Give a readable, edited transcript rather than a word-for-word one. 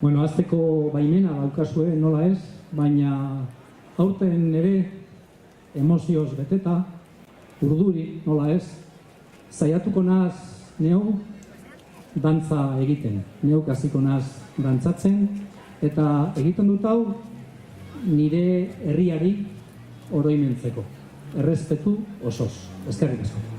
Bueno, azteko baimena daukazue, nola ez, baina aurten ere emozioz beteta, urduri, nola ez, saiatuko naz neu dantza egiten, neuk hasiko naz dantzatzen, eta egiten dut hau nire herriari oroimentzeko, errespetu osoz. Eskerrik asko.